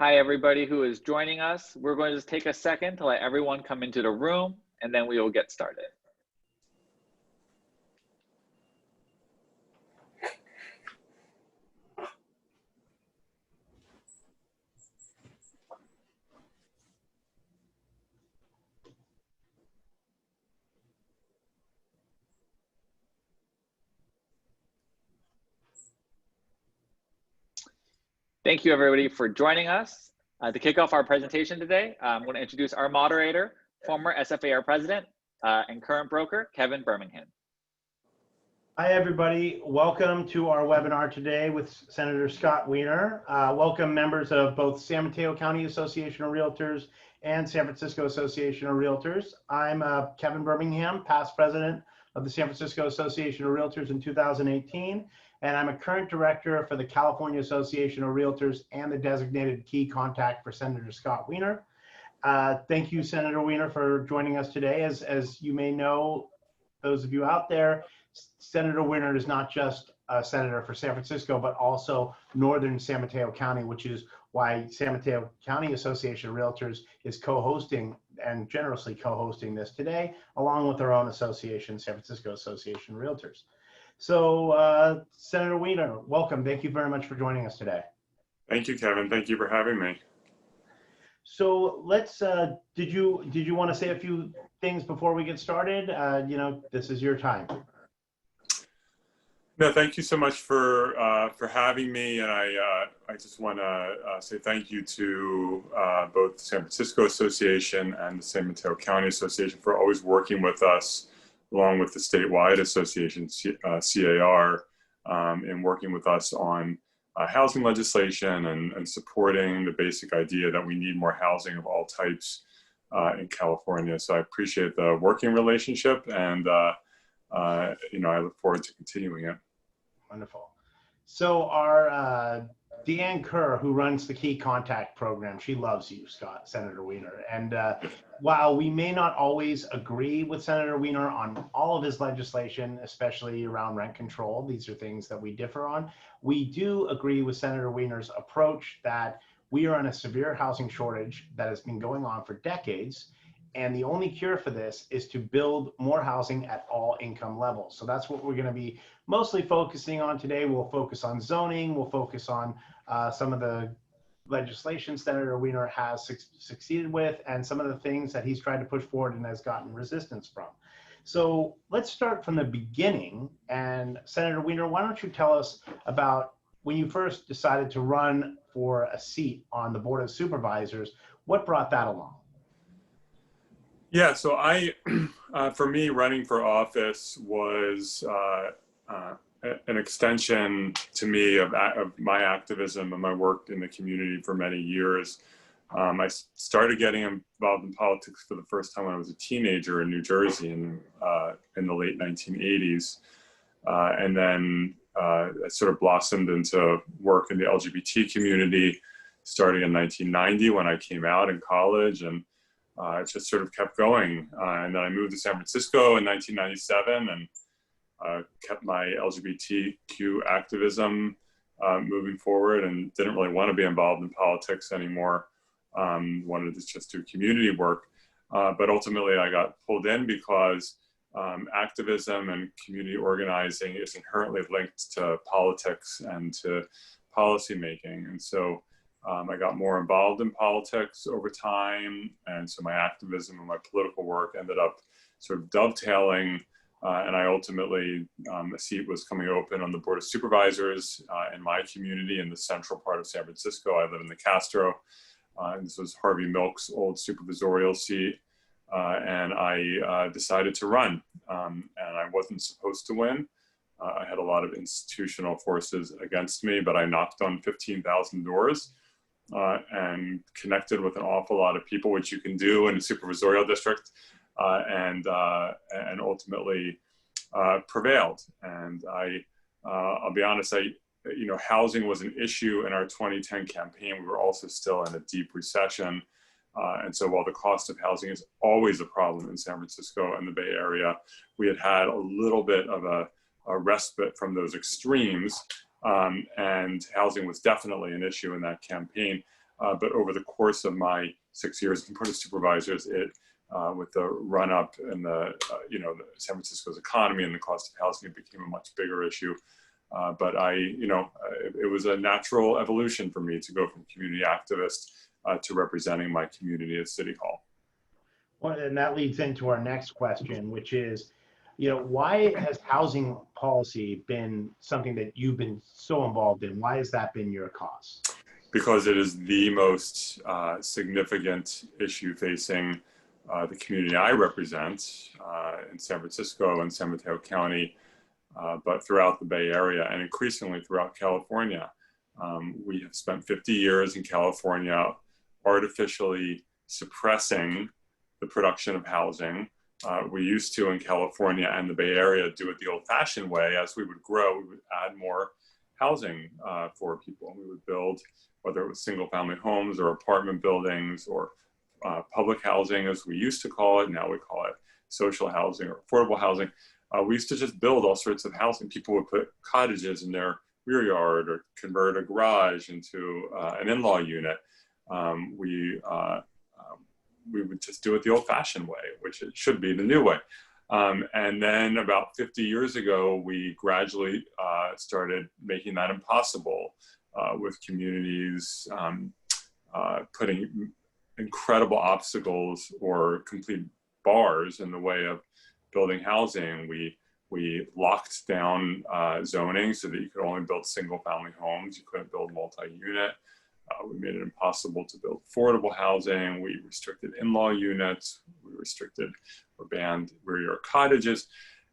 Hi, everybody who is joining us. We're going to just take a second to let everyone come into the room, and then we will get started. Thank you, everybody, for joining us. To kick off our presentation today, I'm going to introduce our moderator, former SFAR president and current broker, Kevin Birmingham. Hi, everybody. Welcome to our webinar today with Senator Scott Wiener. Welcome members of both San Mateo County Association of Realtors and San Francisco Association of Realtors. I'm Kevin Birmingham, past president of the San Francisco Association of Realtors in 2018, and I'm a current director for the California Association of Realtors and the designated key contact for Senator Scott Wiener. Thank you, Senator Wiener, for joining us today. As you may know, those of you out there, Senator Wiener is not just a senator for San Francisco, but also Northern San Mateo County, which is why San Mateo County Association of Realtors is co-hosting and generously co-hosting this today, along with our own association, San Francisco Association of Realtors. So, Senator Wiener, welcome. Thank you very much for joining us today. Thank you, Kevin. Thank you for having me. So let's, did you want to say a few things before we get started? You know, this is your time. No, thank you so much for having me, and I just want to say thank you to both the San Francisco Association and the San Mateo County Association for always working with us, along with the statewide association, CAR, in working with us on housing legislation and supporting the basic idea that we need more housing of all types in California. So I appreciate the working relationship, and you know, I look forward to continuing it. Wonderful. So our Deanne Kerr, who runs the Key Contact program, she loves you, Senator Wiener. And while we may not always agree with Senator Wiener on all of his legislation, especially around rent control, these are things that we differ on, we do agree with Senator Wiener's approach that we are in a severe housing shortage that has been going on for decades. And the only cure for this is to build more housing at all income levels. So that's what we're going to be mostly focusing on today. We'll focus on zoning. We'll focus on some of the legislation Senator Wiener has succeeded with, and some of the things that he's tried to push forward and has gotten resistance from. So let's start from the beginning. And Senator Wiener, why don't you tell us about when you first decided to run for a seat on the Board of Supervisors? What brought that along? Yeah, so for me, running for office was an extension to me of my activism and my work in the community for many years. I started getting involved in politics for the first time when I was a teenager in New Jersey in the late 1980s. And then it sort of blossomed into work in the LGBT community starting in 1990 when I came out in college, and it just sort of kept going. And then I moved to San Francisco in 1997 and kept my LGBTQ activism moving forward, and didn't really want to be involved in politics anymore. Wanted to just do community work. But ultimately I got pulled in because activism and community organizing is inherently linked to politics and to policy making. And so I got more involved in politics over time, and so my activism and my political work ended up sort of dovetailing, and I ultimately, a seat was coming open on the Board of Supervisors in my community in the central part of San Francisco. I live in the Castro, and this was Harvey Milk's old supervisorial seat, and I decided to run, and I wasn't supposed to win. I had a lot of institutional forces against me, but I knocked on 15,000 doors. And connected with an awful lot of people, which you can do in a supervisorial district, and ultimately prevailed. And I'll be honest, you know, housing was an issue in our 2010 campaign. We were also still in a deep recession, and so while the cost of housing is always a problem in San Francisco and the Bay Area, we had a little bit of a respite from those extremes. And housing was definitely an issue in that campaign. But over the course of my 6 years as board of supervisors, with the run up in the San Francisco's economy and the cost of housing, it became a much bigger issue. But it was a natural evolution for me to go from community activist to representing my community at City Hall. Well, and that leads into our next question, which is, why has housing policy been something that you've been so involved in? Why has that been your cause? Because it is the most significant issue facing the community I represent in San Francisco and San Mateo County, but throughout the Bay Area and increasingly throughout California. We have spent 50 years in California artificially suppressing the production of housing. We used to in California and the Bay Area do it the old-fashioned way. As we would grow, we would add more housing for people. We would build, whether it was single-family homes or apartment buildings or public housing, as we used to call it. Now we call it social housing or affordable housing. We used to just build all sorts of housing. People would put cottages in their rear yard or convert a garage into an in-law unit. We would just do it the old-fashioned way, which it should be the new way. And then about 50 years ago, we gradually started making that impossible with communities putting incredible obstacles or complete bars in the way of building housing. We locked down zoning so that you could only build single-family homes. You couldn't build multi-unit. We made it impossible to build affordable housing. We restricted in-law units. We restricted or banned rear-yard cottages.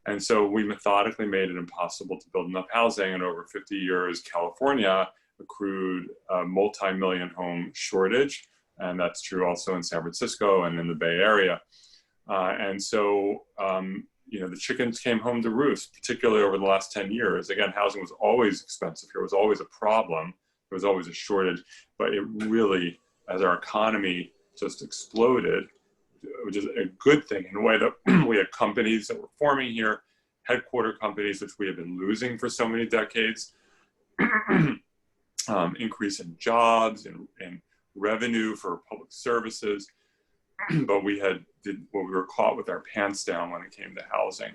And so we methodically made it impossible to build enough housing. And over 50 years, California accrued a multi-million home shortage. And that's true also in San Francisco and in the Bay Area. And so, the chickens came home to roost, particularly over the last 10 years. Again, housing was always expensive here. It was always a problem. There was always a shortage, but it really, as our economy just exploded, which is a good thing in a way that we had companies that were forming here, headquarter companies, which we have been losing for so many decades, increase in jobs and revenue for public services. But we were caught with our pants down when it came to housing.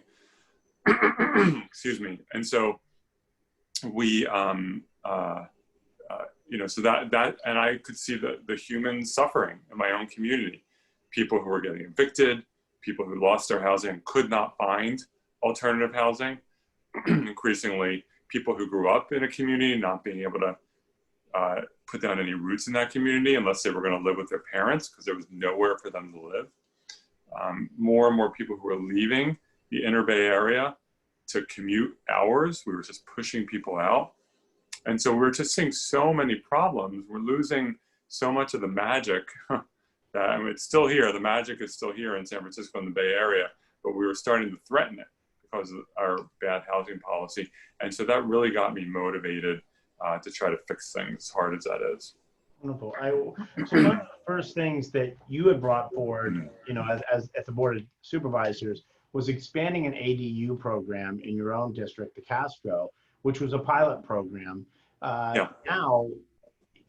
Excuse me. And so we, so that, and I could see the human suffering in my own community. People who were getting evicted, people who lost their housing and could not find alternative housing. Increasingly, people who grew up in a community not being able to put down any roots in that community unless they were going to live with their parents because there was nowhere for them to live. More and more people who were leaving the inner Bay Area to commute hours. We were just pushing people out. And so we're just seeing so many problems. We're losing so much of the magic that, it's still here. The magic is still here in San Francisco and the Bay Area, but we were starting to threaten it because of our bad housing policy. And so that really got me motivated to try to fix things, as hard as that is. Wonderful. So one of the first things that you had brought forward, as the board of supervisors, was expanding an ADU program in your own district, the Castro, which was a pilot program. Now,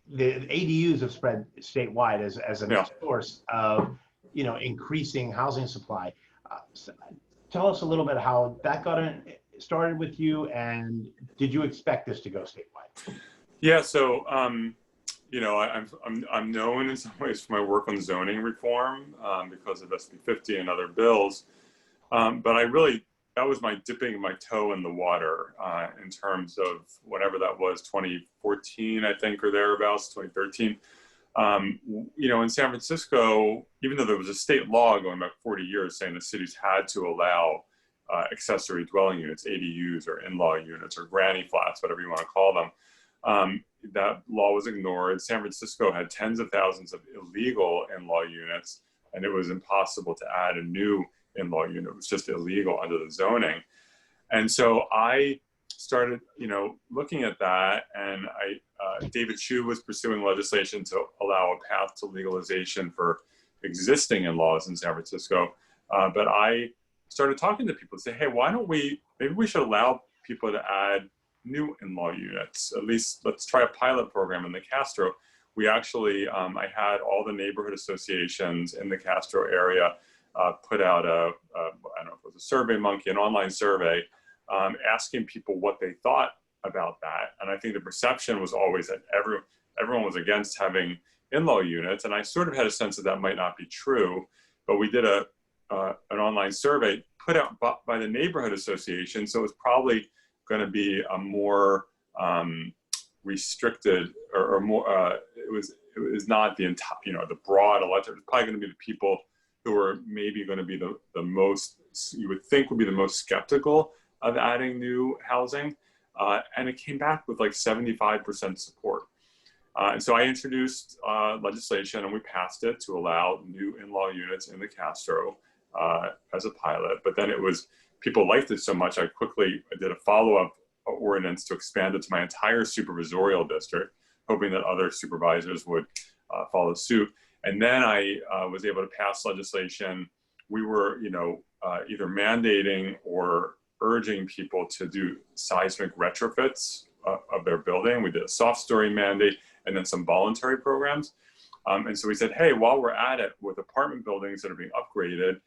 the ADUs have spread statewide as a source of, increasing housing supply. So tell us a little bit how that got started with you, and did you expect this to go statewide? Yeah, so I'm known in some ways for my work on zoning reform because of SB 50 and other bills, but that was my dipping my toe in the water in terms of whatever that was, 2014, I think, or thereabouts, 2013. In San Francisco, even though there was a state law going back 40 years saying the cities had to allow accessory dwelling units, ADUs or in-law units or granny flats, whatever you want to call them, that law was ignored. San Francisco had tens of thousands of illegal in-law units, and it was impossible to add a new in-law unit. It was just illegal under the zoning. And so I started, looking at that, and David Chu was pursuing legislation to allow a path to legalization for existing in-laws in San Francisco. But I started talking to people to say, hey, maybe we should allow people to add new in-law units. At least let's try a pilot program in the Castro we actually, I had all the neighborhood associations in the Castro area put out I don't know if it was a Survey Monkey, an online survey, asking people what they thought about that. And I think the perception was always that everyone was against having in-law units. And I sort of had a sense that that might not be true, but we did an online survey put out by the neighborhood association. So it was probably going to be a more restricted or more, it was not the entire, the broad electorate. It's probably going to be the people who are maybe going to be the most, you would think would be the most skeptical of adding new housing. And it came back with like 75% support. And so I introduced legislation and we passed it to allow new in-law units in the Castro as a pilot. But then people liked it so much, I quickly did a follow-up ordinance to expand it to my entire supervisorial district, hoping that other supervisors would follow suit. And then I was able to pass legislation. We were, either mandating or urging people to do seismic retrofits of their building. We did a soft story mandate and then some voluntary programs. And so we said, hey, while we're at it with apartment buildings that are being upgraded,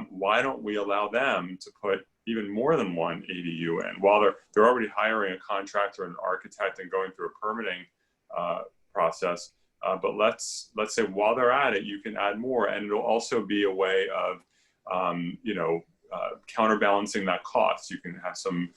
why don't we allow them to put even more than one ADU in? While they're already hiring a contractor and an architect and going through a permitting process, but let's say while they're at it, you can add more, and it'll also be a way of counterbalancing that cost. You can have some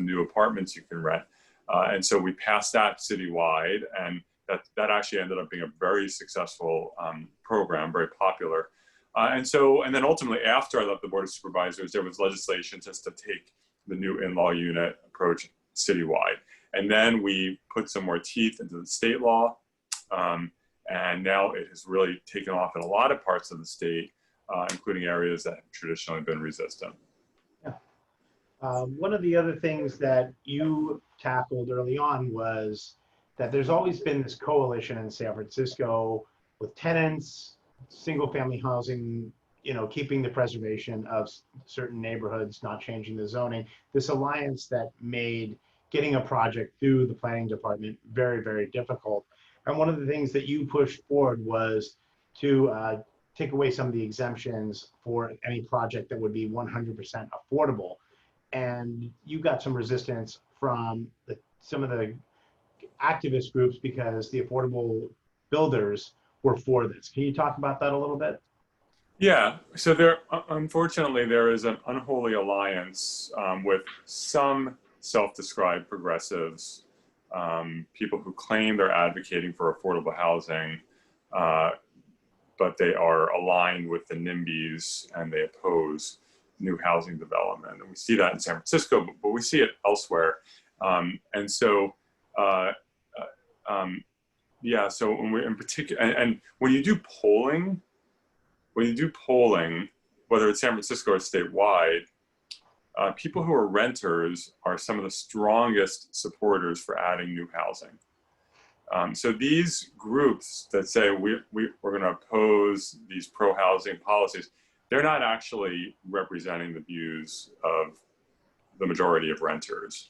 new apartments you can rent, and so we passed that citywide, and that actually ended up being a very successful program, very popular. And then ultimately, after I left the Board of Supervisors, there was legislation just to take the new in-law unit approach citywide. And then we put some more teeth into the state law. And now it has really taken off in a lot of parts of the state, including areas that have traditionally been resistant. Yeah. One of the other things that you tackled early on was that there's always been this coalition in San Francisco with tenants, single-family housing, keeping the preservation of certain neighborhoods, not changing the zoning. This alliance that made getting a project through the planning department very, very difficult. And one of the things that you pushed forward was to take away some of the exemptions for any project that would be 100% affordable. And you got some resistance from some of the activist groups because the affordable builders were for this. Can you talk about that a little bit? Yeah, so unfortunately, there is an unholy alliance with some self-described progressives, people who claim they're advocating for affordable housing, but they are aligned with the NIMBYs and they oppose new housing development. And we see that in San Francisco, but we see it elsewhere. Yeah, so when we're in particular, and when you do polling, whether it's San Francisco or statewide, people who are renters are some of the strongest supporters for adding new housing. So these groups that say we're going to oppose these pro-housing policies, they're not actually representing the views of the majority of renters.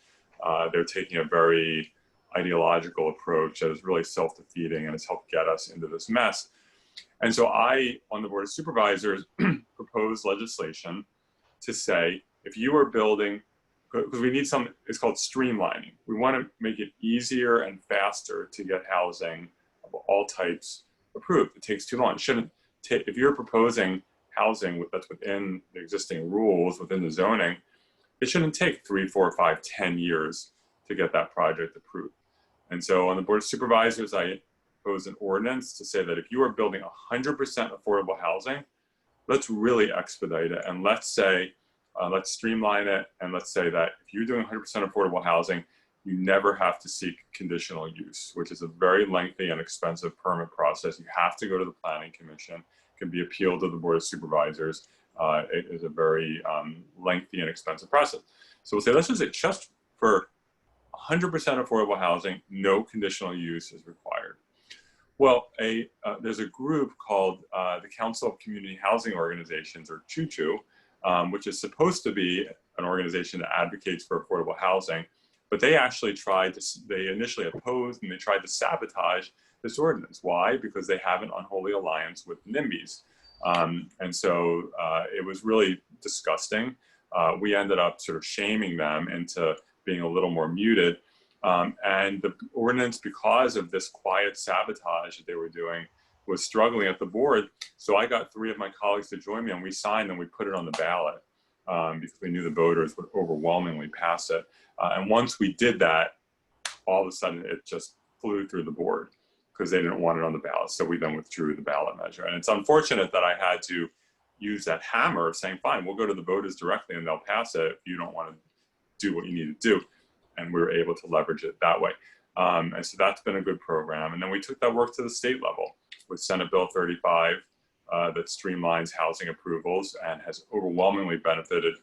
They're taking a very ideological approach that is really self-defeating and has helped get us into this mess. And so I, on the Board of Supervisors, proposed legislation to say, if you are building, because we need it's called streamlining. We want to make it easier and faster to get housing of all types approved. It takes too long. It shouldn't take, if you're proposing housing that's within the existing rules, within the zoning, it shouldn't take 3, 4, 5, 10 years to get that project approved. And so on the Board of Supervisors, I proposed an ordinance to say that if you are building 100% affordable housing, let's really expedite it. And let's say, let's streamline it. And let's say that if you're doing 100% affordable housing, you never have to seek conditional use, which is a very lengthy and expensive permit process. You have to go to the Planning Commission. It can be appealed to the Board of Supervisors. It is a very lengthy and expensive process. So we'll say, let's just say just for 100% affordable housing, no conditional use is required. Well, there's a group called the Council of Community Housing Organizations, or CHOOCHOO, which is supposed to be an organization that advocates for affordable housing, but they actually they initially opposed and they tried to sabotage this ordinance. Why? Because they have an unholy alliance with NIMBYs. And so it was really disgusting. We ended up sort of shaming them into being a little more muted. And the ordinance, because of this quiet sabotage that they were doing, was struggling at the board. So I got 3 of my colleagues to join me, and we signed and we put it on the ballot because we knew the voters would overwhelmingly pass it. And once we did that, all of a sudden it just flew through the board because they didn't want it on the ballot. So we then withdrew the ballot measure. And it's unfortunate that I had to use that hammer of saying, fine, we'll go to the voters directly and they'll pass it if you don't want to do what you need to do. And we were able to leverage it that way. And so that's been a good program. And then we took that work to the state level with Senate Bill 35 that streamlines housing approvals and has overwhelmingly benefited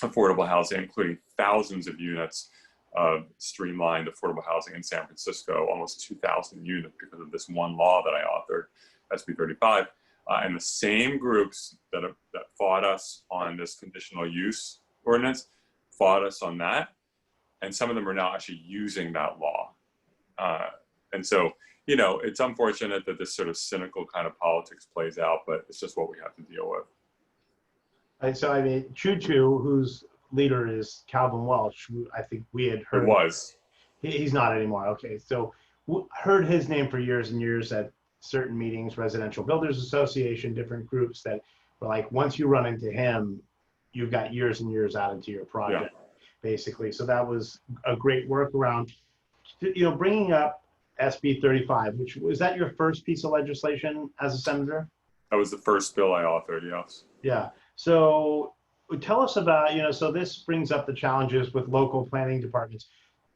affordable housing, including thousands of units of streamlined affordable housing in San Francisco, almost 2,000 units because of this one law that I authored, SB 35. And the same groups that fought us on this conditional use ordinance fought us on that. And some of them are now actually using that law. And so, you know, it's unfortunate that this sort of cynical kind of politics plays out, but it's just what we have to deal with. And so, I mean, Choo Choo, whose leader is Calvin Welch, who I think we had heard. It was. He's not anymore. Okay. So heard his name for years and years at certain meetings, Residential Builders Association, different groups that were like, once you run into him, you've got years and years added to your project, basically. So that was a great workaround. You know, bringing up SB 35, which was that your first piece of legislation as a senator? That was the first bill I authored, yes. Yeah. So tell us about, you know, so this brings up the challenges with local planning departments.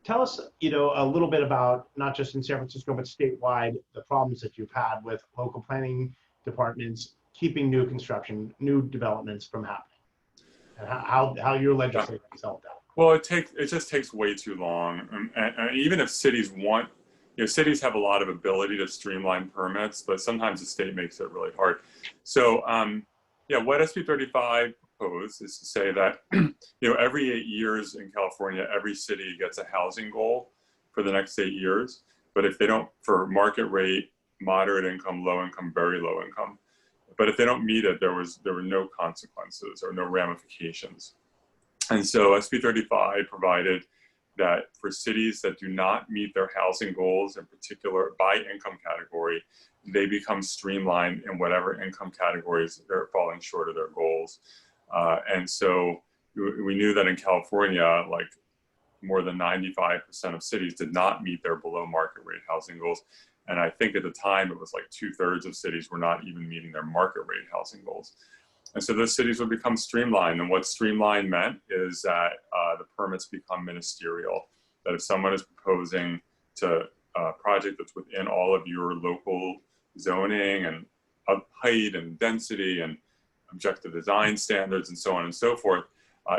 Tell us, you know, a little bit about, not just in San Francisco, but statewide, the problems that you've had with local planning departments keeping new construction, new developments from happening, and how your legislation has helped out. Well, it just takes way too long. And even if cities want, you know, cities have a lot of ability to streamline permits, but sometimes the state makes it really hard. So, yeah, what SB 35 proposed is to say that, you know, every 8 years in California, every city gets a housing goal for the next 8 years. But if they don't, for market rate, moderate income, low income, very low income, but if they don't meet it, there were no consequences or no ramifications. And so SB 35 provided that for cities that do not meet their housing goals, in particular by income category, they become streamlined in whatever income categories they're falling short of their goals. And so we knew that in California, like more than 95% of cities did not meet their below market rate housing goals. And I think at the time it was like 2/3 of cities were not even meeting their market rate housing goals. And so those cities would become streamlined. And what streamlined meant is that the permits become ministerial. That if someone is proposing to a project that's within all of your local zoning and height and density and objective design standards and so on and so forth,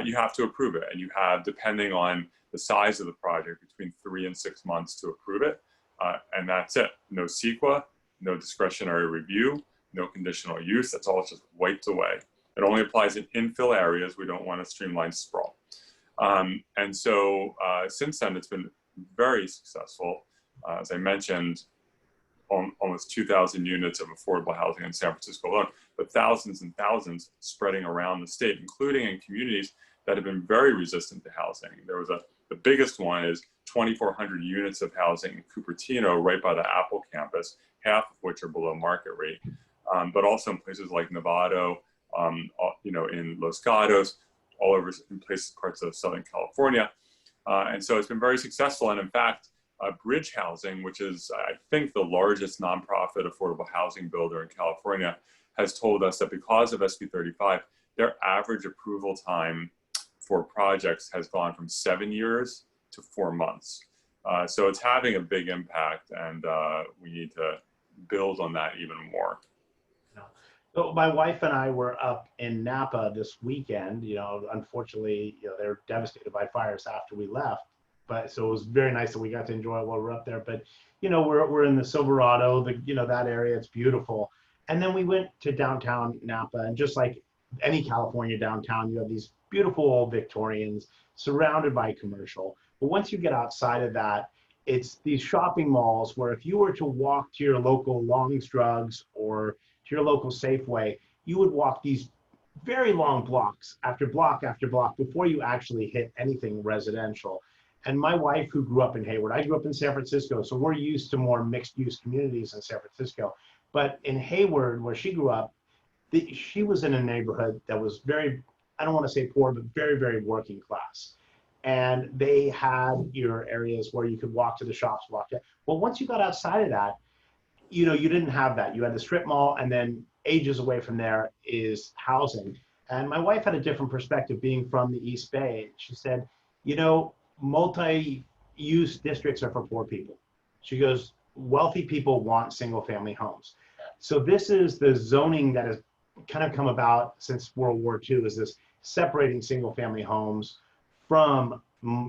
you have to approve it. And you have, depending on the size of the project, between 3 and 6 months to approve it. And that's it. No CEQA, no discretionary review, no conditional use. That's all just wiped away. It only applies in infill areas. We don't want to streamline sprawl. And so since then, it's been very successful. As I mentioned, almost 2,000 units of affordable housing in San Francisco alone, but thousands and thousands spreading around the state, including in communities that have been very resistant to housing. There was the biggest one is 2,400 units of housing in Cupertino, right by the Apple campus, half of which are below market rate, but also in places like Novato, you know, in Los Gatos, all over in places, parts of Southern California. And so it's been very successful. And in fact, Bridge Housing, which is, I think, the largest nonprofit affordable housing builder in California, has told us that because of SB 35, their average approval time for projects has gone from 7 years to 4 months. So it's having a big impact, and we need to build on that even more. So my wife and I were up in Napa this weekend. You know, unfortunately, you know, they were devastated by fires after we left. But so it was very nice that we got to enjoy it while we were up there. But you know, we're in the Silverado, you know, that area, it's beautiful. And then we went to downtown Napa, and just like any California downtown, you have these beautiful old Victorians surrounded by commercial. But once you get outside of that, it's these shopping malls where if you were to walk to your local Long's Drugs or to your local Safeway, you would walk these very long blocks after block before you actually hit anything residential. And my wife, who grew up in Hayward, I grew up in San Francisco, so we're used to more mixed use communities in San Francisco. But in Hayward, where she grew up, she was in a neighborhood that was very, I don't want to say poor, but very, very working class. And they had your areas where you could walk to the shops, walk to. Well, once you got outside of that, you know, you didn't have that. You had the strip mall, and then ages away from there is housing. And my wife had a different perspective being from the East Bay. She said, you know, multi-use districts are for poor people. She goes, wealthy people want single family homes. So this is the zoning that has kind of come about since World War II, is this separating single family homes from,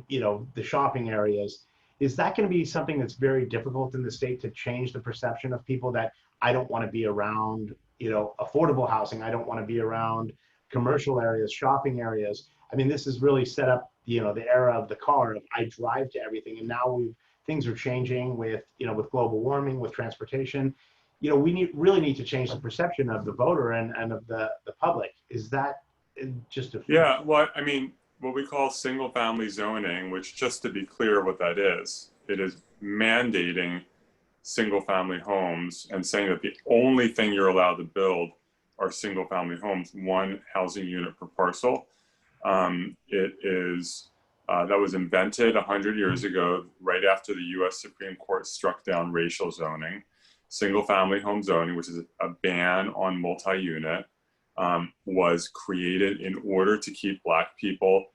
you know, the shopping areas. Is that going to be something that's very difficult in the state to change the perception of people that I don't want to be around, you know, affordable housing, I don't want to be around commercial areas, shopping areas? I mean, this has really set up, you know, the era of the car of I drive to everything, and now things are changing with, you know, with global warming, with transportation. You know, we really need to change the perception of the voter and of the public. Is that just a... Yeah, well, I mean, what we call single family zoning, which, just to be clear what that is, it is mandating single family homes and saying that the only thing you're allowed to build are single family homes, one housing unit per parcel. It is, that was invented 100 years ago, right after the US Supreme Court struck down racial zoning. Single family home zoning, which is a ban on multi-unit, was created in order to keep Black people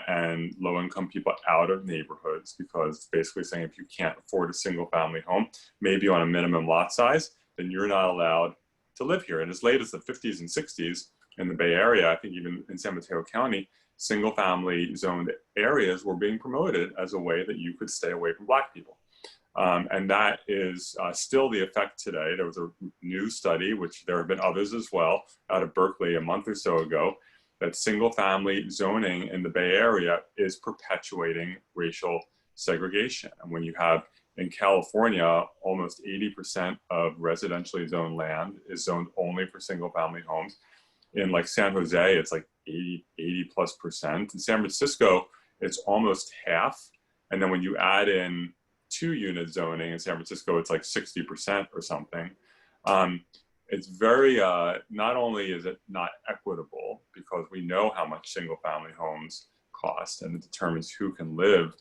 and low-income people out of neighborhoods, because it's basically saying if you can't afford a single family home, maybe on a minimum lot size, then you're not allowed to live here. And as late as the 50s and 60s in the Bay Area, I think even in San Mateo County, single family zoned areas were being promoted as a way that you could stay away from Black people. And that is still the effect today. There was a new study, which there have been others as well, out of Berkeley a month or so ago, that single family zoning in the Bay Area is perpetuating racial segregation. And when you have, in California, almost 80% of residentially zoned land is zoned only for single family homes. In like San Jose, it's like 80+%. In San Francisco, it's almost half. And then when you add in 2-unit zoning in San Francisco, it's like 60% or something. It's very, not only is it not equitable, because we know how much single family homes cost, and it determines who can live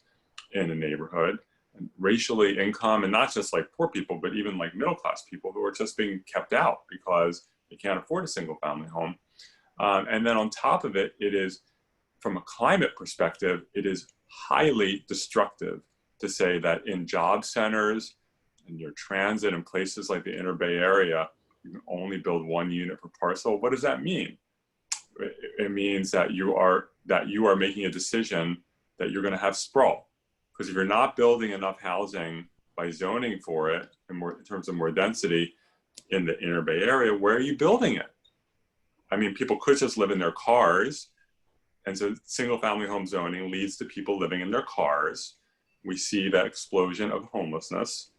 in a neighborhood, and racially, income, and not just like poor people, but even like middle-class people who are just being kept out because they can't afford a single family home. And then on top of it, it is, from a climate perspective, it is highly destructive to say that in job centers and your transit in places like the Inner Bay Area, you can only build 1 unit per parcel. What does that mean? It means that you are making a decision that you're going to have sprawl. Because if you're not building enough housing by zoning for it, in terms of more density in the Inner Bay Area, where are you building it? I mean, people could just live in their cars. And so single family home zoning leads to people living in their cars. We see that explosion of homelessness.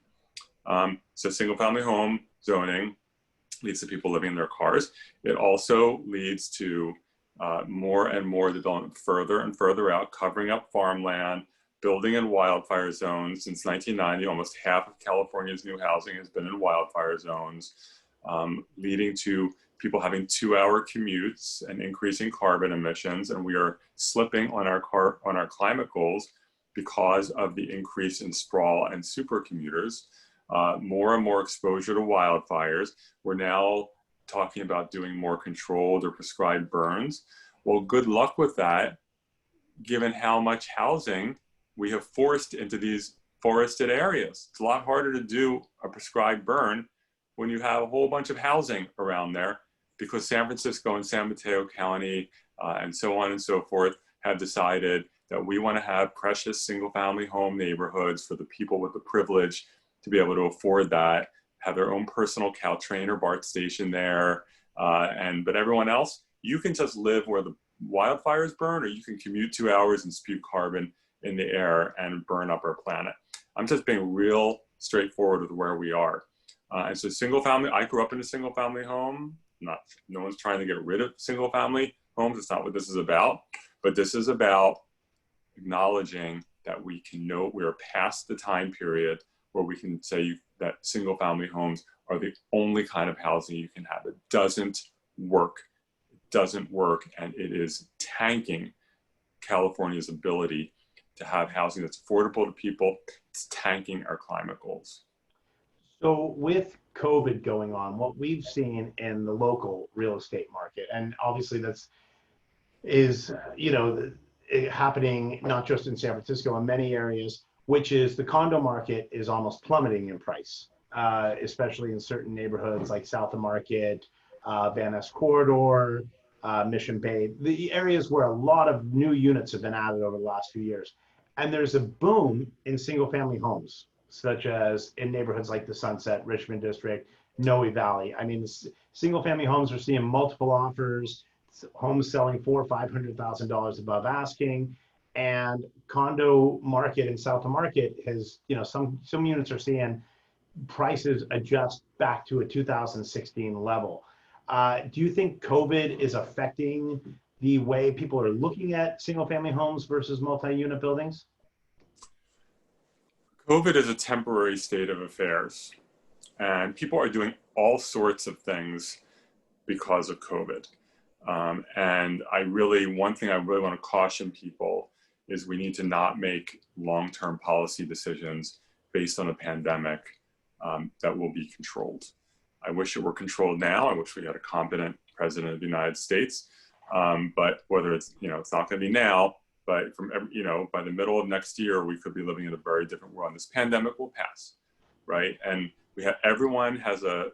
So single family home zoning leads to people living in their cars. It also leads to more and more development further and further out, covering up farmland, building in wildfire zones. Since 1990, almost half of California's new housing has been in wildfire zones, leading to people having 2-hour commutes and increasing carbon emissions. And we are slipping on our climate goals because of the increase in sprawl and supercommuters. More and more exposure to wildfires. We're now talking about doing more controlled or prescribed burns. Well, good luck with that, given how much housing we have forced into these forested areas. It's a lot harder to do a prescribed burn when you have a whole bunch of housing around there, because San Francisco and San Mateo County and so on and so forth have decided that we want to have precious single family home neighborhoods for the people with the privilege to be able to afford that, have their own personal Caltrain or BART station there. But everyone else, you can just live where the wildfires burn, or you can commute 2 hours and spew carbon in the air and burn up our planet. I'm just being real straightforward with where we are. And so single family, I grew up in a single family home. No one's trying to get rid of single family homes. It's not what this is about, but this is about acknowledging that we can know we're past the time period where we can say that single family homes are the only kind of housing you can have. It doesn't work. It doesn't work. And it is tanking California's ability to have housing that's affordable to people. It's tanking our climate goals. So with COVID going on, what we've seen in the local real estate market, and obviously is happening not just in San Francisco, in many areas, which is the condo market is almost plummeting in price, especially in certain neighborhoods like South of Market, Van Ness Corridor, Mission Bay, the areas where a lot of new units have been added over the last few years. And there's a boom in single family homes, such as in neighborhoods like the Sunset, Richmond District, Noe Valley. I mean, single family homes are seeing multiple offers, homes selling $400,000 or $500,000 above asking, and condo market in South of Market has, some units are seeing prices adjust back to a 2016 level. Do you think COVID is affecting the way people are looking at single family homes versus multi-unit buildings? COVID is a temporary state of affairs, and people are doing all sorts of things because of COVID. And one thing I really want to caution people is we need to not make long-term policy decisions based on a pandemic that will be controlled. I wish it were controlled now. I wish we had a competent president of the United States. But whether it's, it's not going to be now, but by the middle of next year, we could be living in a very different world. And this pandemic will pass, right? And everyone has a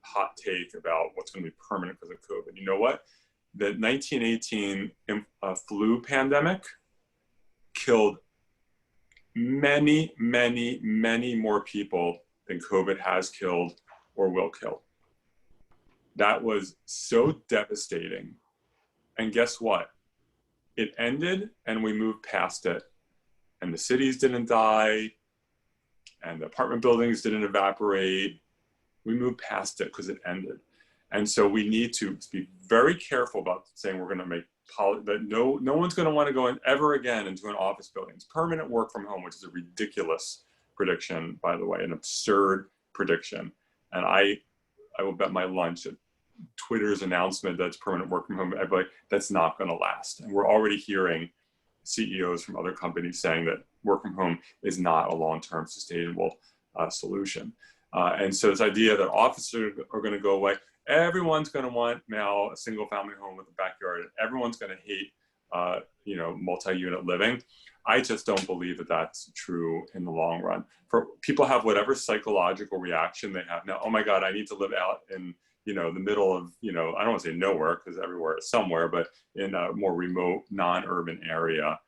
hot take about what's going to be permanent because of COVID. You know what? The 1918 flu pandemic killed many, many, many more people than COVID has killed or will kill. That was so devastating. And guess what? It ended and we moved past it. And the cities didn't die and the apartment buildings didn't evaporate. We moved past it because it ended. And so we need to be very careful about saying we're going to make that no one's going to want to go in ever again into an office building. It's permanent work from home, which is a ridiculous prediction, by the way, an absurd prediction. And I will bet my lunch at Twitter's announcement that's permanent work from home. I'd be like, that's not going to last. And we're already hearing CEOs from other companies saying that work from home is not a long-term sustainable solution. And so this idea that offices are going to go away, everyone's going to want now a single family home with a backyard, and everyone's going to hate, multi-unit living. I just don't believe that that's true in the long run. For people have whatever psychological reaction they have now. Oh my God, I need to live out in, the middle of, I don't want to say nowhere because everywhere is somewhere, but in a more remote, non-urban area,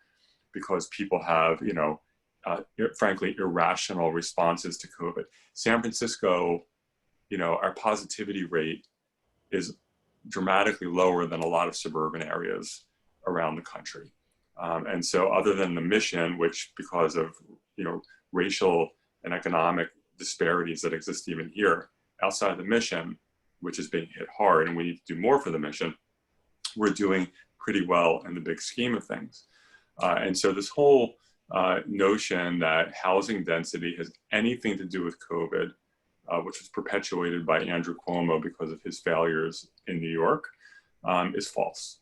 because people have, frankly, irrational responses to COVID. San Francisco, our positivity rate is dramatically lower than a lot of suburban areas around the country. And so other than the Mission, which because of, racial and economic disparities that exist even here, outside of the Mission, which is being hit hard, and we need to do more for the Mission, we're doing pretty well in the big scheme of things. And so this whole notion that housing density has anything to do with COVID, which was perpetuated by Andrew Cuomo because of his failures in New York, is false.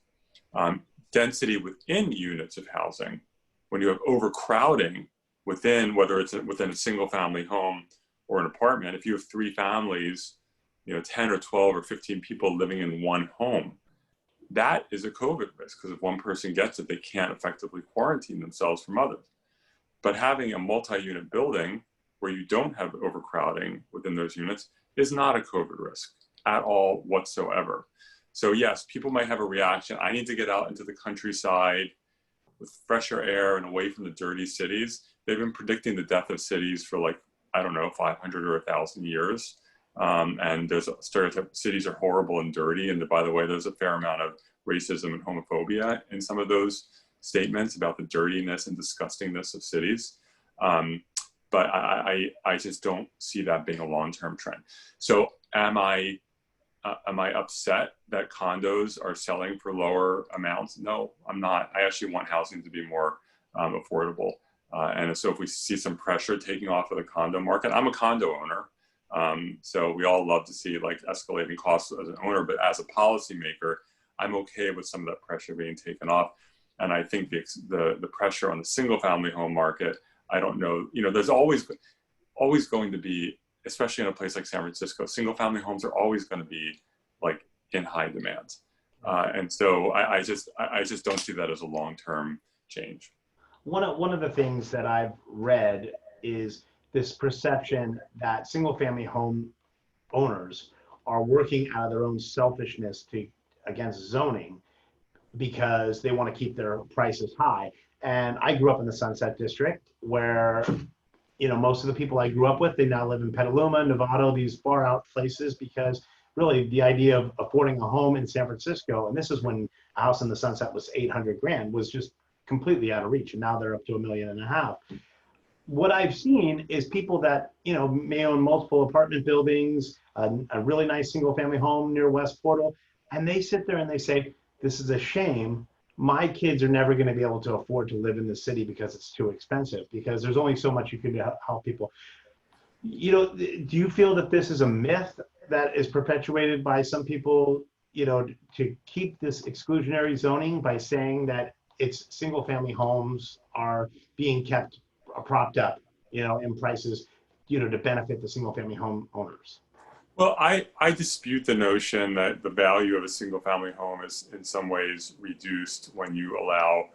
Density within units of housing, when you have overcrowding within, whether it's within a single family home or an apartment, if you have 3 families, 10 or 12 or 15 people living in one home, that is a COVID risk, because if one person gets it, they can't effectively quarantine themselves from others. But having a multi-unit building where you don't have overcrowding within those units is not a COVID risk at all whatsoever. So yes, people might have a reaction. I need to get out into the countryside with fresher air and away from the dirty cities. They've been predicting the death of cities for 500 or 1,000 years. And there's a stereotype, cities are horrible and dirty. And by the way, there's a fair amount of racism and homophobia in some of those statements about the dirtiness and disgustingness of cities. but I just don't see that being a long-term trend. So am I upset that condos are selling for lower amounts? No, I'm not. I actually want housing to be more affordable. And so if we see some pressure taking off of the condo market, I'm a condo owner. So we all love to see like escalating costs as an owner, but as a policymaker, I'm okay with some of that pressure being taken off. And I think the pressure on the single family home market, I don't know, there's always going to be, especially in a place like San Francisco, single family homes are always going to be like in high demand. And so I just don't see that as a long-term change. One of the things that I've read is this perception that single family home owners are working out of their own selfishness against zoning because they want to keep their prices high. And I grew up in the Sunset District where, most of the people I grew up with, they now live in Petaluma, Novato, these far out places, because really the idea of affording a home in San Francisco, and this is when a house in the Sunset was 800 grand, was just completely out of reach. And now they're up to $1.5 million. What I've seen is people that, may own multiple apartment buildings, a really nice single family home near West Portal, and they sit there and they say, this is a shame. My kids are never going to be able to afford to live in the city because it's too expensive, because there's only so much you can help people. Do you feel that this is a myth that is perpetuated by some people, to keep this exclusionary zoning by saying that it's single family homes are being kept propped up, in prices, to benefit the single family home owners? Well, I dispute the notion that the value of a single family home is in some ways reduced when you allow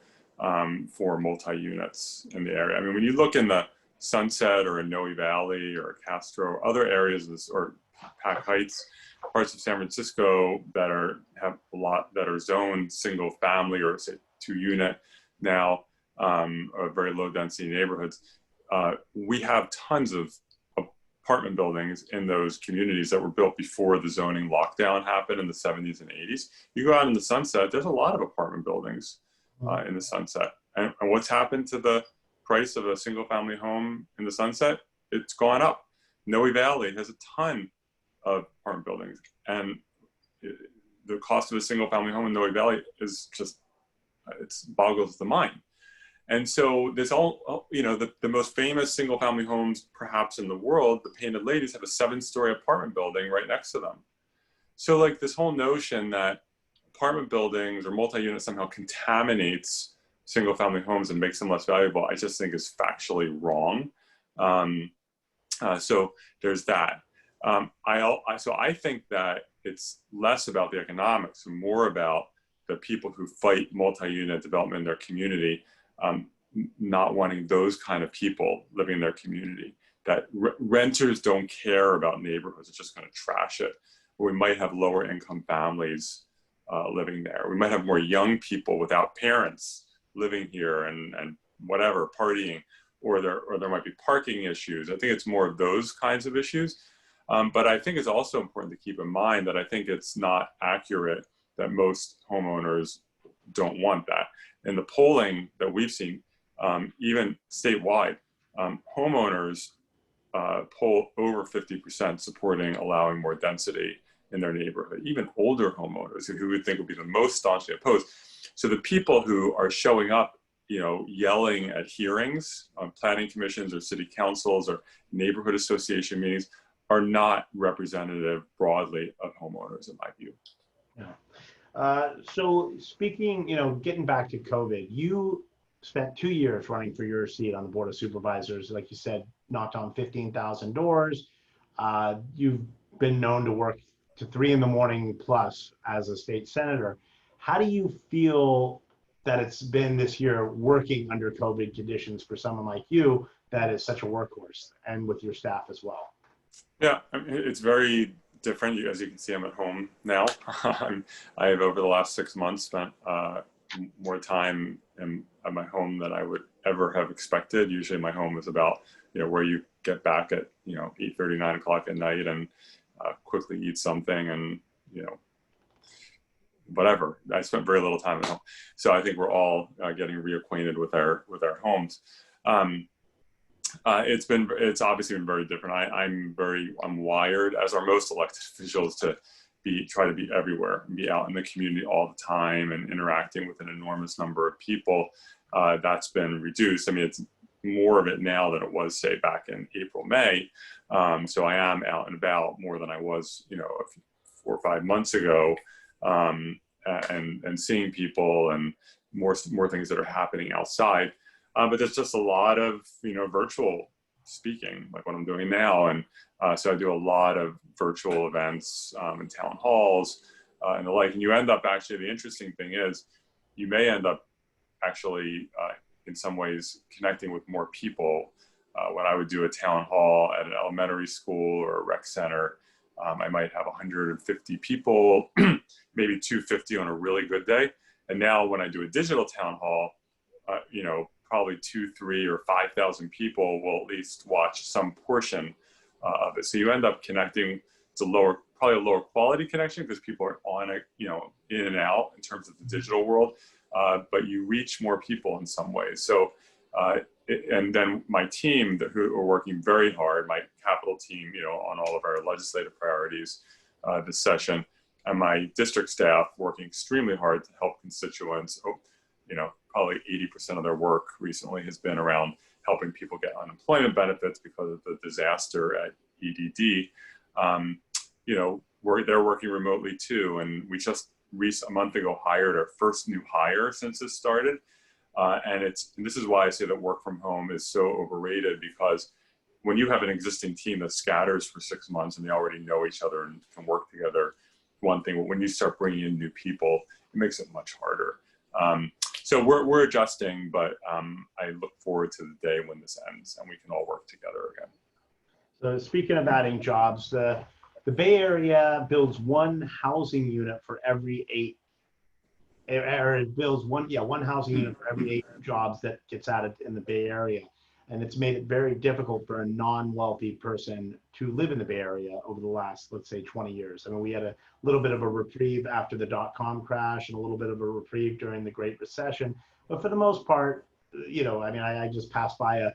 for multi-units in the area. I mean, when you look in the Sunset or in Noe Valley or Castro, other areas, or Pac Heights, parts of San Francisco that are zoned single family or say 2-unit now, very low density neighborhoods, we have tons of apartment buildings in those communities that were built before the zoning lockdown happened in the 70s and 80s. You go out in the Sunset, there's a lot of apartment buildings in the Sunset. And what's happened to the price of a single family home in the Sunset? It's gone up. Noe Valley has a ton of apartment buildings. And the cost of a single family home in Noe Valley is just, it boggles the mind. And so there's the most famous single family homes perhaps in the world, the Painted Ladies, have a 7-story apartment building right next to them. So like this whole notion that apartment buildings or multi-unit somehow contaminates single family homes and makes them less valuable, I just think is factually wrong. So there's that. So I think that it's less about the economics and more about the people who fight multi-unit development in their community, not wanting those kind of people living in their community, that renters don't care about neighborhoods, it's just going to trash it. Or we might have lower income families living there. We might have more young people without parents living here and whatever, partying, or there might be parking issues. I think it's more of those kinds of issues. But I think it's also important to keep in mind that I think it's not accurate that most homeowners don't want that. In the polling that we've seen, even statewide, homeowners poll over 50% supporting allowing more density in their neighborhood, even older homeowners who would think would be the most staunchly opposed. So the people who are showing up, yelling at hearings on planning commissions or city councils or neighborhood association meetings are not representative broadly of homeowners, in my view. Yeah. So speaking, getting back to COVID, you spent 2 years running for your seat on the Board of Supervisors. Like you said, knocked on 15,000 doors. You've been known to work to 3 a.m. plus as a state senator. How do you feel that it's been this year working under COVID conditions for someone like you that is such a workhorse, and with your staff as well? Yeah, I mean, it's very different. As you can see, I'm at home now. I have, over the last 6 months, spent more time at my home than I would ever have expected. Usually my home is about, where you get back at, 8:30, 9 o'clock at night and quickly eat something and, whatever. I spent very little time at home. So I think we're all getting reacquainted with our homes. It's obviously been very different. I'm wired, as are most elected officials, to try to be everywhere and be out in the community all the time and interacting with an enormous number of people. That's been reduced. I mean, it's more of it now than it was, say, back in April, May. So I am out and about more than I was, 4 or 5 months ago, and seeing people and more things that are happening outside. But there's just a lot of, virtual speaking, like what I'm doing now. And so I do a lot of virtual events and town halls and the like. And you end up actually, the interesting thing is, you may end up actually, in some ways, connecting with more people. When I would do a town hall at an elementary school or a rec center, I might have 150 people, maybe 250 on a really good day. And now when I do a digital town hall, probably 2, 3, or 5,000 people will at least watch some portion of it. So you end up connecting to probably a lower quality connection because people are on it, in and out in terms of the digital world, but you reach more people in some ways. So, and then my team who are working very hard, my capital team, on all of our legislative priorities this session, and my district staff working extremely hard to help constituents. Probably 80% of their work recently has been around helping people get unemployment benefits because of the disaster at EDD. They're working remotely too. And we just a month ago hired our first new hire since this started. And this is why I say that work from home is so overrated, because when you have an existing team that scatters for 6 months and they already know each other and can work together, one thing, but when you start bringing in new people, it makes it much harder. So we're adjusting, but I look forward to the day when this ends and we can all work together again. So speaking of adding jobs, the Bay Area builds one housing unit for every 8, or it builds one housing unit for every 8 jobs that gets added in the Bay Area. And it's made it very difficult for a non-wealthy person to live in the Bay Area over the last, let's say, 20 years. I mean, we had a little bit of a reprieve after the .com crash and a little bit of a reprieve during the Great Recession. But for the most part, I just passed by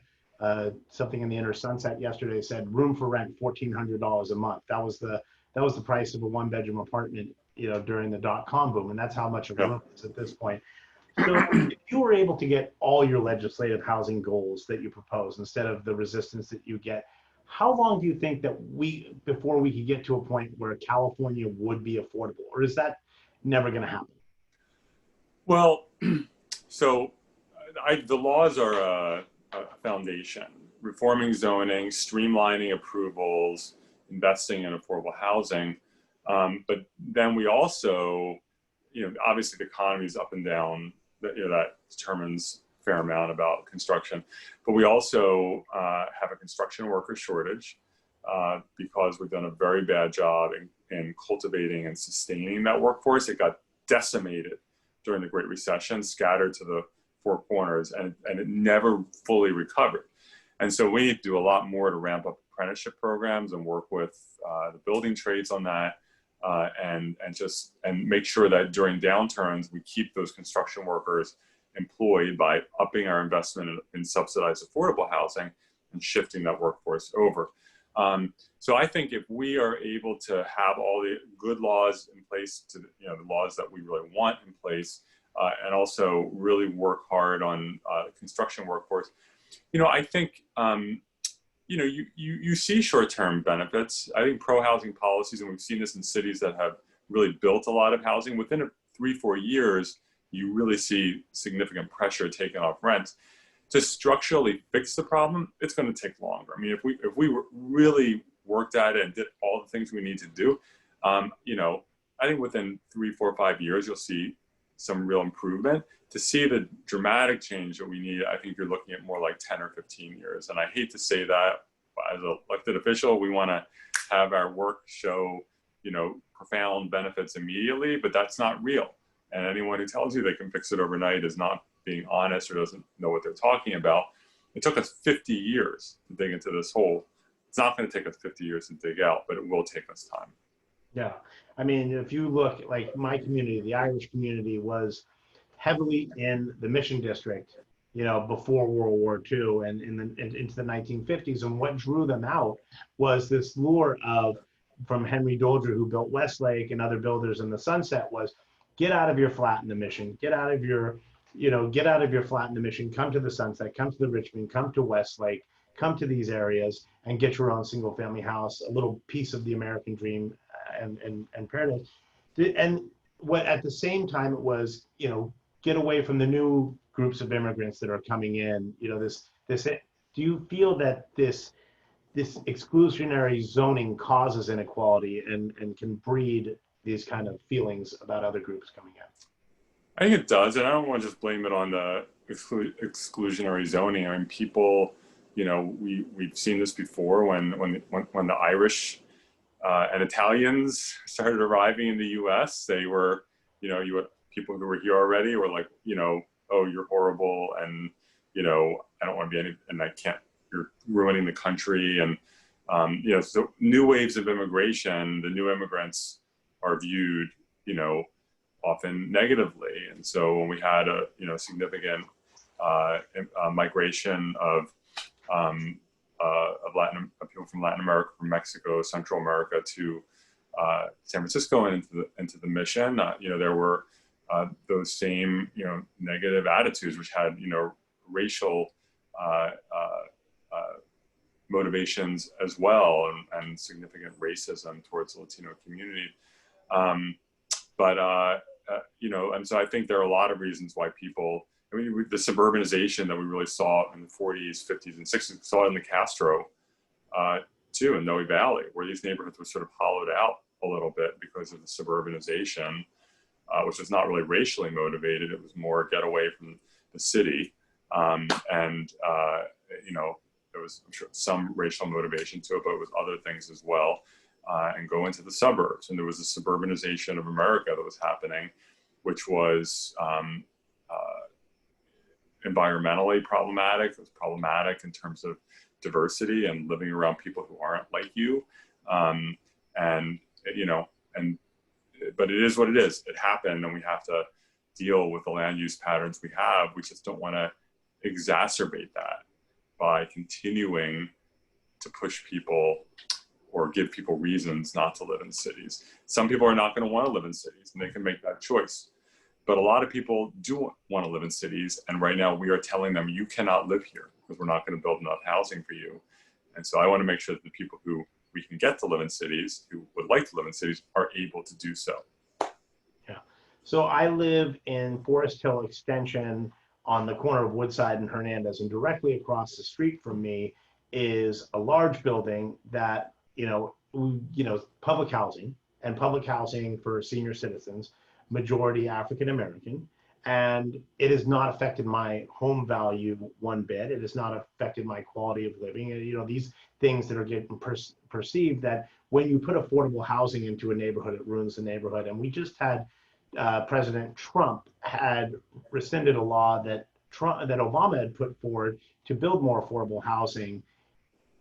something in the Inner Sunset yesterday, said room for rent $1,400 a month. That was the price of a 1-bedroom apartment, during the .com boom, and that's how much of a room is at this point. So if you were able to get all your legislative housing goals that you propose instead of the resistance that you get, how long do you think that before we could get to a point where California would be affordable, or is that never going to happen? Well, so the laws are a foundation. Reforming zoning, streamlining approvals, investing in affordable housing. But then we also, obviously the economy is up and down, that determines a fair amount about construction. But we also have a construction worker shortage because we've done a very bad job in cultivating and sustaining that workforce. It got decimated during the Great Recession, scattered to the 4 corners, and it never fully recovered. And so we need to do a lot more to ramp up apprenticeship programs and work with the building trades on that. And make sure that during downturns, we keep those construction workers employed by upping our investment in subsidized affordable housing and shifting that workforce over. So I think if we are able to have all the good laws in place, the laws that we really want in place, and also really work hard on the construction workforce, I think, you see short-term benefits. I think pro-housing policies, and we've seen this in cities that have really built a lot of housing, within 3-4 years, you really see significant pressure taken off rents. To structurally fix the problem, it's going to take longer. I mean, if we really worked at it and did all the things we need to do, I think within 3, 4, 5 years, you'll see some real improvement. To see the dramatic change that we need, I think you're looking at more like 10 or 15 years. And I hate to say that as an elected official, we want to have our work show, profound benefits immediately, but that's not real. And anyone who tells you they can fix it overnight is not being honest or doesn't know what they're talking about. It took us 50 years to dig into this hole. It's not going to take us 50 years to dig out, but it will take us time. Yeah. I mean, if you look, like my community, the Irish community was heavily in the Mission District before World War II and into the 1950s. And what drew them out was this lure from Henry Dolger, who built Westlake, and other builders in the Sunset, was get out of your flat in the Mission, get out of your flat in the Mission, come to the Sunset, come to the Richmond, come to Westlake, come to these areas and get your own single family house, a little piece of the American dream and paradise. And what at the same time it was, get away from the new groups of immigrants that are coming in, do you feel that this exclusionary zoning causes inequality and can breed these kind of feelings about other groups coming in? I think it does, and I don't want to just blame it on the exclusionary zoning. I mean, people, we've seen this before when the Irish and Italians started arriving in the U.S. They were, people who were here already were like, oh, you're horrible, and I don't want to be any, and I can't. You're ruining the country, and so new waves of immigration, the new immigrants are viewed, often negatively, and so when we had a significant migration of people from Latin America, from Mexico, Central America to San Francisco and into the Mission, there were those same negative attitudes, which had racial motivations as well, and significant racism towards the Latino community. And so I think there are a lot of reasons why people, the suburbanization that we really saw in the 40s, 50s, and 60s, we saw it in the Castro, too, in Noe Valley, where these neighborhoods were sort of hollowed out a little bit because of the suburbanization, which was not really racially motivated. It was more get away from the city. There was, I'm sure, some racial motivation to it, but it was other things as well, and go into the suburbs. And there was a suburbanization of America that was happening, which was environmentally problematic. It was problematic in terms of diversity and living around people who aren't like you. But it is what it is. It happened, and we have to deal with the land use patterns we have. We just don't want to exacerbate that by continuing to push people or give people reasons not to live in cities. Some people are not going to want to live in cities, and they can make that choice. But a lot of people do want to live in cities, and right now we are telling them, you cannot live here because we're not going to build enough housing for you. And so I want to make sure that the people who we can get to live in cities, who would like to live in cities, are able to do so. Yeah. So I live in Forest Hill Extension on the corner of Woodside and Hernandez, and directly across the street from me is a large building that, public housing for senior citizens, majority African American, and it has not affected my home value one bit. It has not affected my quality of living. And, these things that are getting perceived, that when you put affordable housing into a neighborhood, it ruins the neighborhood. And we just had President Trump had rescinded a law that Obama had put forward to build more affordable housing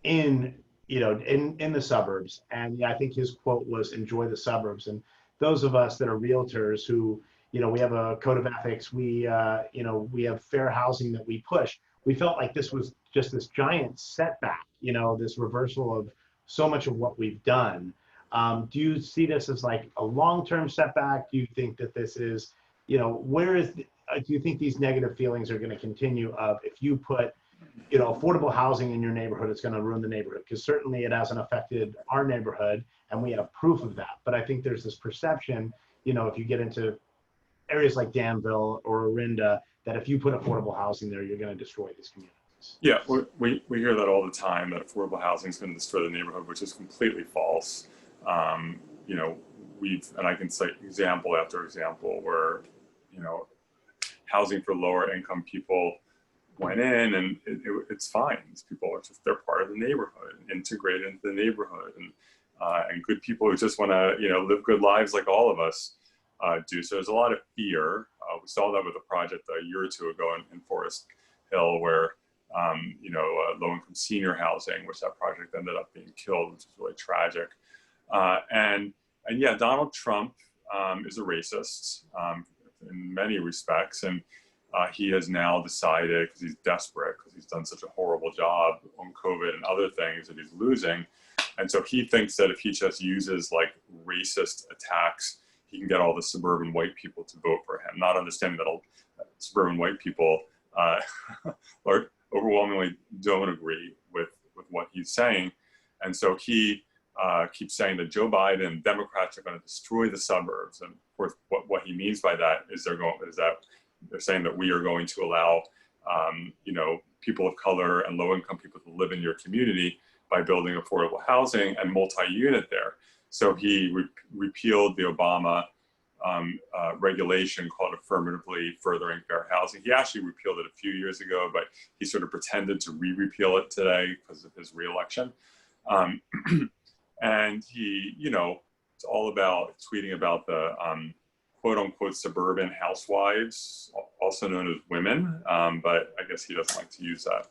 in the suburbs. And I think his quote was, "Enjoy the suburbs." And those of us that are realtors who, we have a code of ethics, we have fair housing that we push. We felt like this was just this giant setback, this reversal of so much of what we've done. Do you see this as like a long-term setback? Do you think that this is, do you think these negative feelings are going to continue of, if you put, affordable housing in your neighborhood, it's going to ruin the neighborhood? Because certainly it hasn't affected our neighborhood, and we have proof of that. But I think there's this perception, if you get into areas like Danville or Orinda, that if you put affordable housing there, you're going to destroy these communities. Yeah, we hear that all the time, that affordable housing is going to destroy the neighborhood, which is completely false. And I can cite example after example where, housing for lower income people went in, and it's fine. These people are just, they're part of the neighborhood, integrated into the neighborhood, and good people who just want to, live good lives like all of us do. So there's a lot of fear. We saw that with a project a year or two ago in Forest Hill, where low-income senior housing, which that project ended up being killed, which is really tragic. And yeah, Donald Trump is a racist in many respects, and he has now decided, because he's desperate, because he's done such a horrible job on COVID and other things that he's losing. And so he thinks that if he just uses like racist attacks, he can get all the suburban white people to vote for him, not understanding that suburban white people are overwhelmingly don't agree with what he's saying. And so he keeps saying that Joe Biden and Democrats are going to destroy the suburbs. And of course, what he means by that is they're saying that we are going to allow people of color and low-income people to live in your community by building affordable housing and multi-unit there. So he repealed the Obama regulation called affirmatively furthering fair housing. He actually repealed it a few years ago, but he sort of pretended to repeal it today because of his reelection. And he, it's all about tweeting about the quote unquote suburban housewives, also known as women, but I guess he doesn't like to use that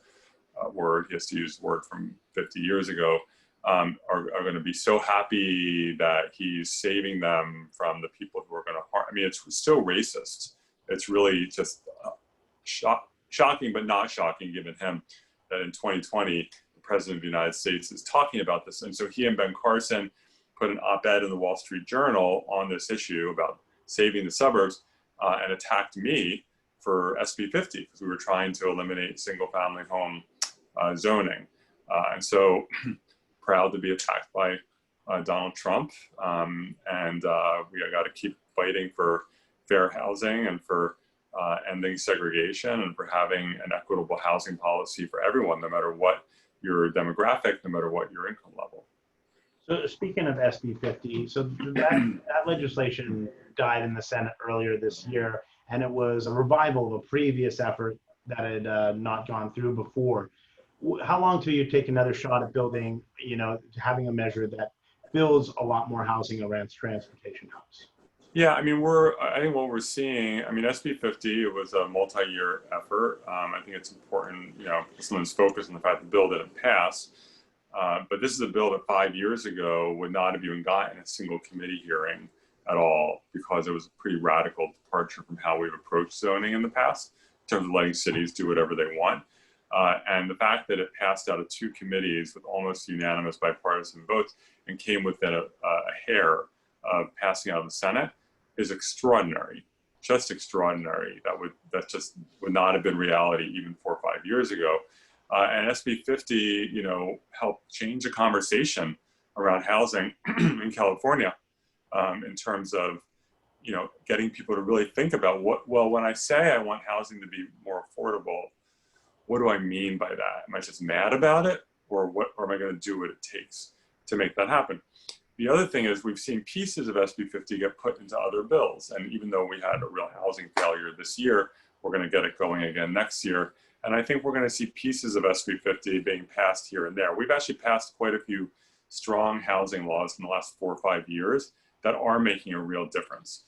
word. He has to use the word from 50 years ago. Are going to be so happy that he's saving them from the people who are going to harm. I mean, it's still racist. It's really just shocking, but not shocking, given him that in 2020, the president of the United States is talking about this. And so he and Ben Carson put an op-ed in the Wall Street Journal on this issue about saving the suburbs and attacked me for SB 50 because we were trying to eliminate single-family home zoning. And so proud to be attacked by Donald Trump. We got to keep fighting for fair housing and for ending segregation and for having an equitable housing policy for everyone, no matter what your demographic, no matter what your income level. So speaking of SB 50, so that legislation died in the Senate earlier this year, and it was a revival of a previous effort that had not gone through before. How long till you take another shot at building, having a measure that builds a lot more housing around transportation hubs? Yeah, I mean, I think what we're seeing, SB 50, it was a multi-year effort. I think it's important, someone's focused on the fact the bill didn't pass. But this is a bill that 5 years ago would not have even gotten a single committee hearing at all, because it was a pretty radical departure from how we've approached zoning in the past, in terms of letting cities do whatever they want. And the fact that it passed out of 2 committees with almost unanimous bipartisan votes and came within a hair of passing out of the Senate is extraordinary, just extraordinary. That just would not have been reality even 4 or 5 years ago. And SB 50, helped change the conversation around housing in California in terms of, getting people to really think about when I say I want housing to be more affordable, what do I mean by that? Am I just mad about it? Or am I going to do what it takes to make that happen? The other thing is we've seen pieces of SB 50 get put into other bills. And even though we had a real housing failure this year, we're going to get it going again next year. And I think we're going to see pieces of SB 50 being passed here and there. We've actually passed quite a few strong housing laws in the last 4 or 5 years that are making a real difference.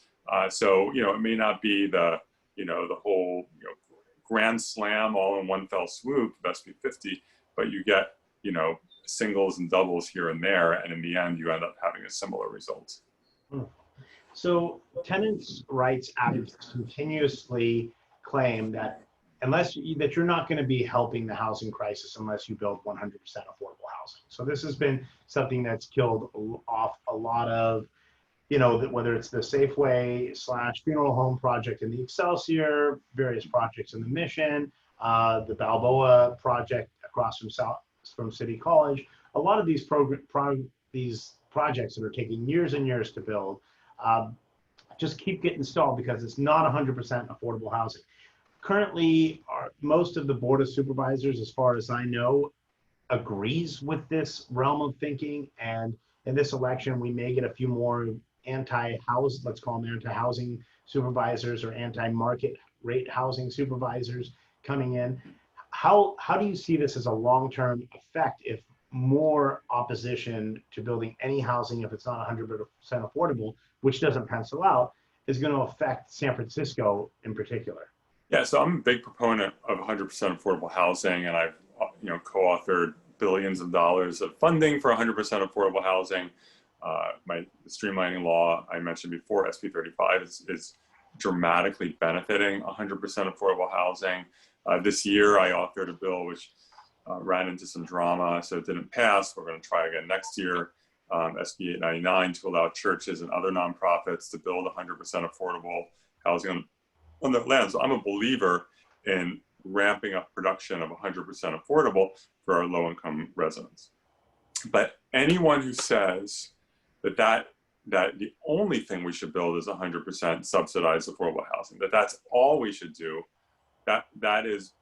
So, it may not be the whole, grand slam all in one fell swoop of SB 50, but you get, singles and doubles here and there. And in the end, you end up having a similar result. So tenants' rights advocates continuously claim that that you're not going to be helping the housing crisis unless you build 100% affordable housing. So this has been something that's killed off a lot of, whether it's the Safeway / funeral home project in the Excelsior, various projects in the Mission, the Balboa project across from City College. A lot of these projects that are taking years and years to build just keep getting stalled because it's not 100% affordable housing. Currently, most of the Board of Supervisors, as far as I know, agrees with this realm of thinking. And in this election, we may get a few more let's call them anti-housing supervisors or anti-market rate housing supervisors coming in. How do you see this as a long-term effect if more opposition to building any housing, if it's not 100% affordable, which doesn't pencil out, is going to affect San Francisco in particular? Yeah, so I'm a big proponent of 100% affordable housing, and I've co-authored billions of dollars of funding for 100% affordable housing. My streamlining law I mentioned before, SB 35, is dramatically benefiting 100% affordable housing. This year, I authored a bill which ran into some drama, so it didn't pass. We're going to try again next year, SB 899, to allow churches and other nonprofits to build 100% affordable housing on their land. So I'm a believer in ramping up production of 100% affordable for our low-income residents. But anyone who says that the only thing we should build is 100% subsidized affordable housing, that's all we should do, that is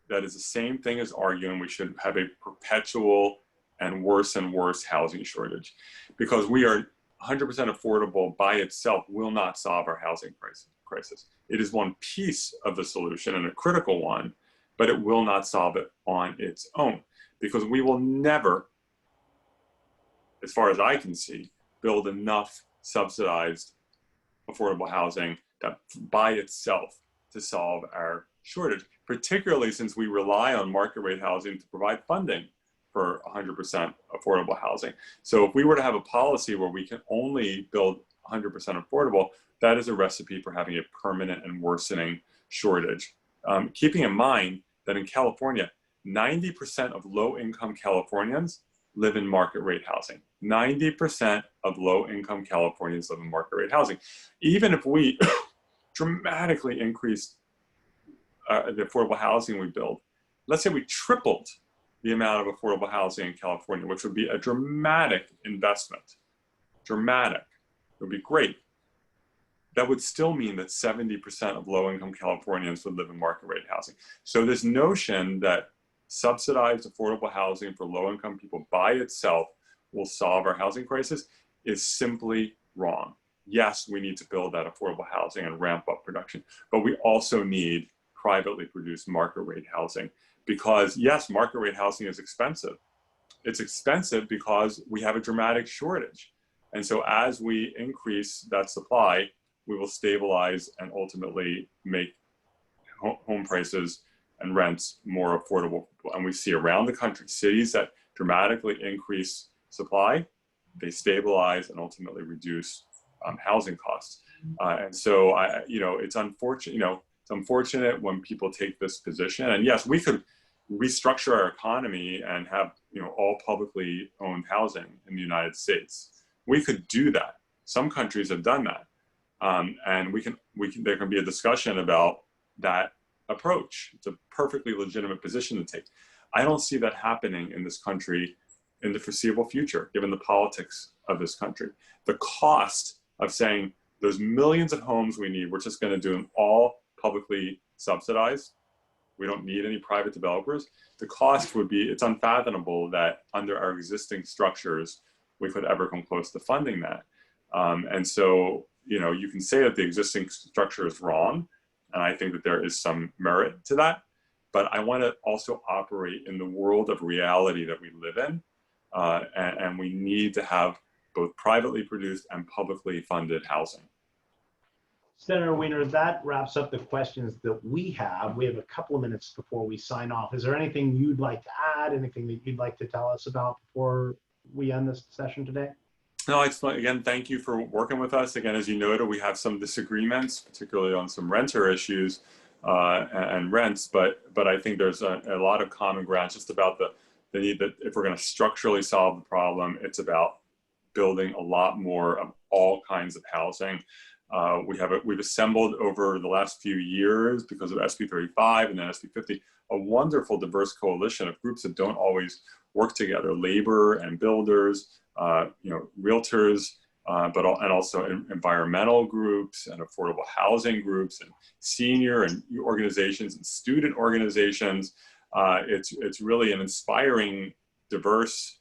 the same thing as arguing we should have a perpetual and worse housing shortage, because we are 100% affordable by itself will not solve our housing crisis. It is one piece of the solution and a critical one, but it will not solve it on its own, because we will never, as far as I can see, build enough subsidized affordable housing that by itself to solve our shortage, particularly since we rely on market rate housing to provide funding for 100% affordable housing. So if we were to have a policy where we can only build 100% affordable, that is a recipe for having a permanent and worsening shortage. Keeping in mind that in California, 90% of low-income Californians live in market rate housing. 90% of low-income Californians live in market rate housing. Even if we dramatically increased the affordable housing we build, let's say we tripled the amount of affordable housing in California, which would be a dramatic investment. Dramatic. It would be great. That would still mean that 70% of low-income Californians would live in market rate housing. So this notion that subsidized affordable housing for low-income people by itself will solve our housing crisis is simply wrong. Yes, we need to build that affordable housing and ramp up production, but we also need privately produced market rate housing, because yes, market rate housing is expensive. It's expensive because we have a dramatic shortage. And so as we increase that supply, we will stabilize and ultimately make home prices and rents more affordable. And we see around the country, cities that dramatically increase supply, they stabilize and ultimately reduce housing costs. And so it's unfortunate, it's unfortunate when people take this position. And yes, we could restructure our economy and have all publicly owned housing in the United States. We could do that. Some countries have done that. And there can be a discussion about that approach. It's a perfectly legitimate position to take. I don't see that happening in this country in the foreseeable future, given the politics of this country. The cost of saying those millions of homes we need, we're just going to do them all publicly subsidized. We don't need any private developers. The cost would be, it's unfathomable that under our existing structures, we could ever come close to funding that. And so, you can say that the existing structure is wrong, and I think that there is some merit to that, but I want to also operate in the world of reality that we live in, and we need to have both privately produced and publicly funded housing. Senator Wiener, that wraps up the questions that we have. We have a couple of minutes before we sign off. Is there anything you'd like to add, anything that you'd like to tell us about before we end this session today? No, again, thank you for working with us. Again, as you noted, we have some disagreements, particularly on some renter issues and rents, but I think there's a lot of common ground just about the need that if we're going to structurally solve the problem, it's about building a lot more of all kinds of housing. We've assembled over the last few years, because of SB 35 and then SB 50, a wonderful diverse coalition of groups that don't always work together: labor and builders, realtors, and also environmental groups and affordable housing groups and senior and organizations and student organizations. It's really an inspiring, diverse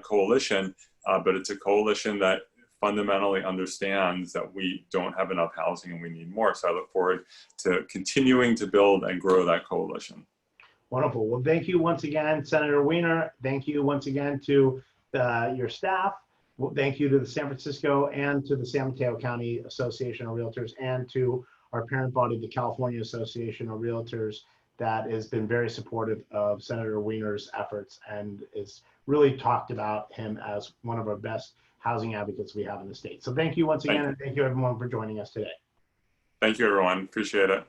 coalition, but it's a coalition that fundamentally understands that we don't have enough housing and we need more. So I look forward to continuing to build and grow that coalition. Wonderful. Well, thank you once again, Senator Wiener. Thank you once again to your staff. Well, thank you to the San Francisco and to the San Mateo County Association of Realtors, and to our parent body, the California Association of Realtors, that has been very supportive of Senator Wiener's efforts and is really talked about him as one of our best housing advocates we have in the state. So thank you once again, and thank you everyone for joining us today. Thank you, everyone. Appreciate it.